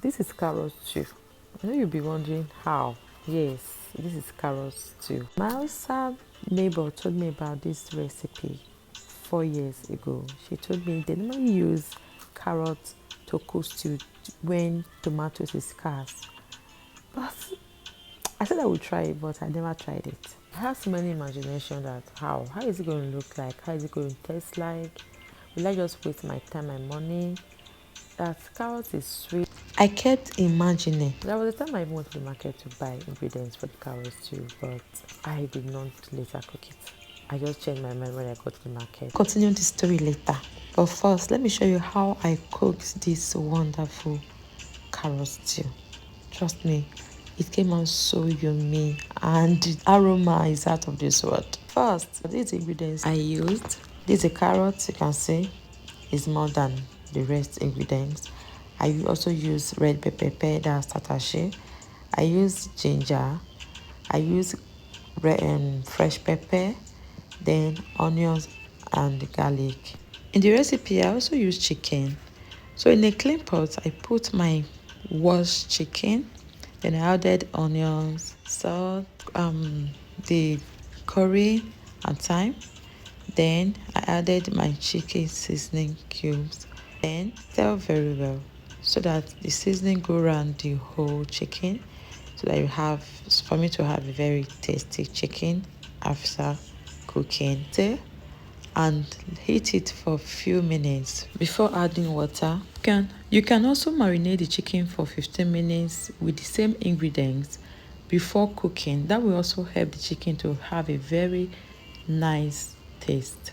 this is carrot stew. I know you'll be wondering how. Yes, this is carrot stew. My Hausa neighbor told me about this recipe 4 years ago. She told me they normally use carrot to cook stew when tomatoes is scarce. But I said I would try it, but I never tried it. I have so many imagination that how is it going to look like? How is it going to taste like? Will I just waste my time and money? That carrot is sweet. I kept imagining. There was a time I even went to the market to buy ingredients for the carrot stew, but I did not later cook it. I just changed my mind when I got to the market. Continue the story later. But first, let me show you how I cooked this wonderful carrot stew. Trust me, it came out so yummy and the aroma is out of this world. First, these ingredients I used. This is a carrot, you can see, is more than the rest ingredients. I also use red pepper, that's tatashi. I use ginger. I use fresh pepper, then onions and garlic. In the recipe, I also use chicken. So in a clean pot, I put my washed chicken. Then I added onions, salt, the curry and thyme. Then I added my chicken seasoning cubes. Then stir very well so that the seasoning go around the whole chicken, so that you have, for me to have a very tasty chicken after cooking. Stir and heat it for a few minutes before adding water. You can also marinate the chicken for 15 minutes with the same ingredients before cooking. That will also help the chicken to have a very nice taste.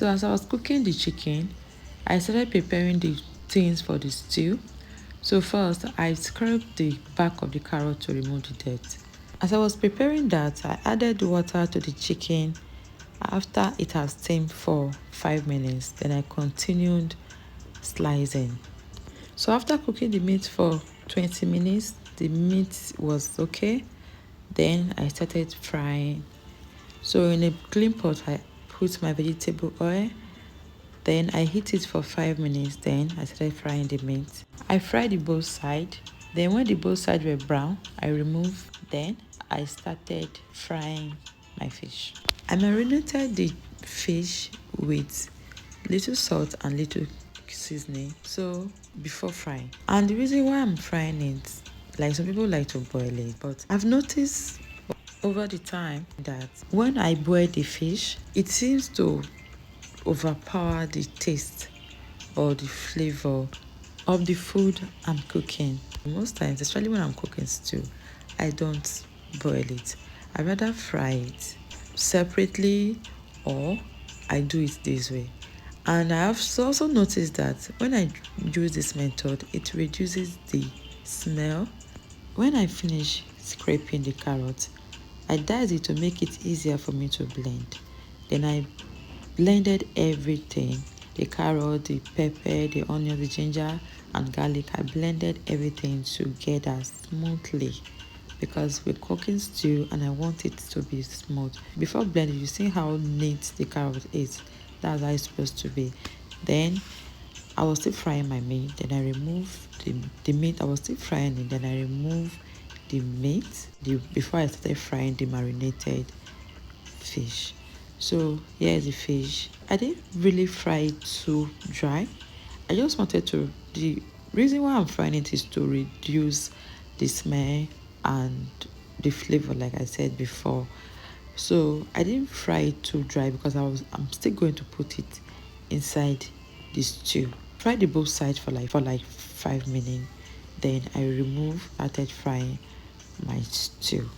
So as I was cooking the chicken, I started preparing the things for the stew. So first, I scraped the back of the carrot to remove the dirt. As I was preparing that, I added water to the chicken after it has steamed for 5 minutes. Then I continued slicing. So after cooking the meat for 20 minutes, the meat was okay. Then I started frying. So in a clean pot, I put my vegetable oil. Then I heat it for 5 minutes. Then I started frying the meat. I fried the both sides. Then when the both sides were brown, I removed. Then I started frying my fish. I marinated the fish with little salt and little seasoning, so before frying. And the reason why I'm frying it, like some people like to boil it, but I've noticed over the time that when I boil the fish, it seems to overpower the taste or the flavor of the food I'm cooking. Most times, especially when I'm cooking stew, I don't boil it. I rather fry it separately, or I do it this way. And I have also noticed that when I use this method, it reduces the smell. When I finish scraping the carrot, I dice it to make it easier for me to blend. Then I blended everything, the carrot, the pepper, the onion, the ginger and garlic. I blended everything together smoothly because we're cooking stew and I want it to be smooth. Before blending, you see how neat the carrot is. That's how it's supposed to be. Then I was still frying my meat. Then I removed the meat. I was still frying it. Then I removed the meat before I started frying the marinated fish. So here's the fish. I didn't really fry it too dry. I just wanted to, the reason why I'm frying it is to reduce the smell and the flavor, like I said before. So I didn't fry it too dry because I'm still going to put it inside the stew. Fry the both sides for like 5 minutes. Then I started frying my stew.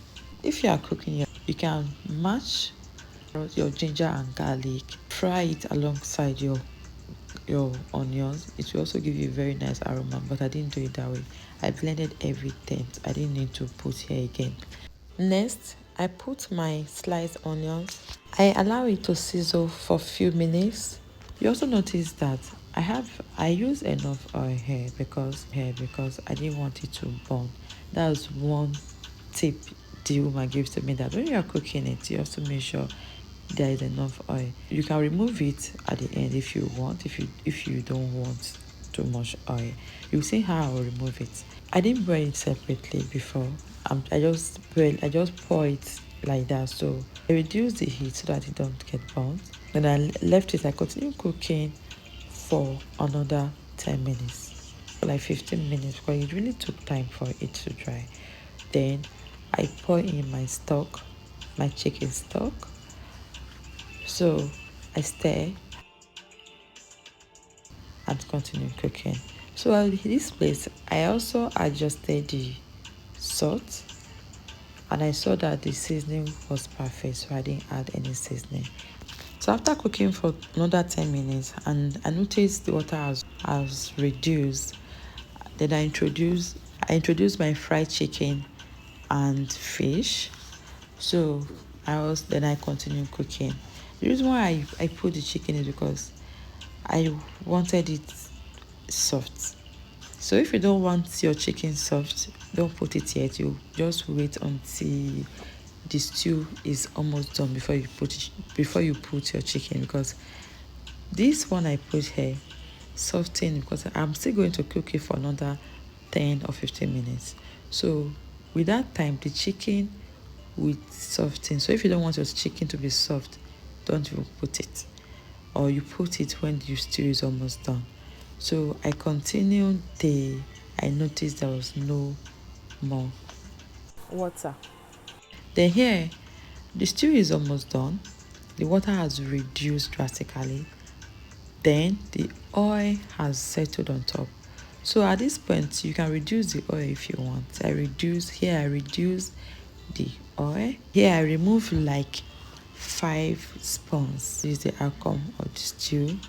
If you are cooking, you can mash your ginger and garlic, fry it alongside your onions. It will also give you a very nice aroma, but I didn't do it that way. I blended everything. I didn't need to put here again. Next, I put my sliced onions. I allow it to sizzle for a few minutes. You also notice that I use enough oil here because I didn't want it to burn. That's one tip the woman gives to me, that when you are cooking it, you have to make sure there is enough oil. You can remove it at the end if you want, if you don't want too much oil. You see how I will remove it. I didn't boil it separately before. I just pour it like that. So I reduce the heat so that it don't get burnt. Then I left it. I continue cooking for another 10 minutes, like 15 minutes, because it really took time for it to dry. Then I pour in my stock, my chicken stock. So I stir and continue cooking. So at this place, I also adjusted the salt, and I saw that the seasoning was perfect, so I didn't add any seasoning. So after cooking for another 10 minutes, and I noticed the water has reduced, then I introduced my fried chicken and fish. So I continued cooking. The reason why I put the chicken is because I wanted it soft. So if you don't want your chicken soft, don't put it yet. You just wait until the stew is almost done before you put your chicken, because this one I put here soften, because I'm still going to cook it for another 10 or 15 minutes. So with that time, the chicken will soften. So if you don't want your chicken to be soft, don't even put it, or you put it when the stew is almost done. So I continued I noticed there was no more water. Then here, the stew is almost done. The water has reduced drastically. Then the oil has settled on top. So at this point, you can reduce the oil if you want. I reduce the oil. Here I remove like 5 spoons. This is the outcome of the stew.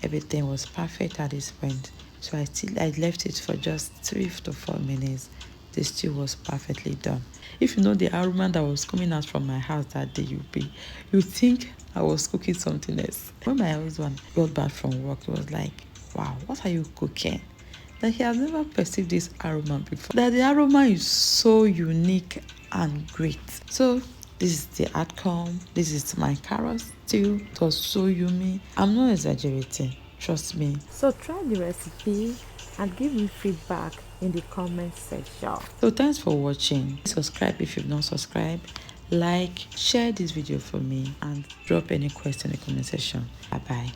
Everything was perfect at this point. So I left it for just 3 to 4 minutes. The stew was perfectly done. If you know the aroma that was coming out from my house that day, you think I was cooking something else. When my husband got back from work, he was like, "Wow, what are you cooking?" That he has never perceived this aroma before. That the aroma is so unique and great. So this is the outcome. This is my carrot stew. It was so yummy. I'm not exaggerating. Trust me. So try the recipe and give me feedback in the comment section. So thanks for watching. Subscribe if you've not subscribed. Like, share this video for me, and drop any question in the comment section. Bye bye.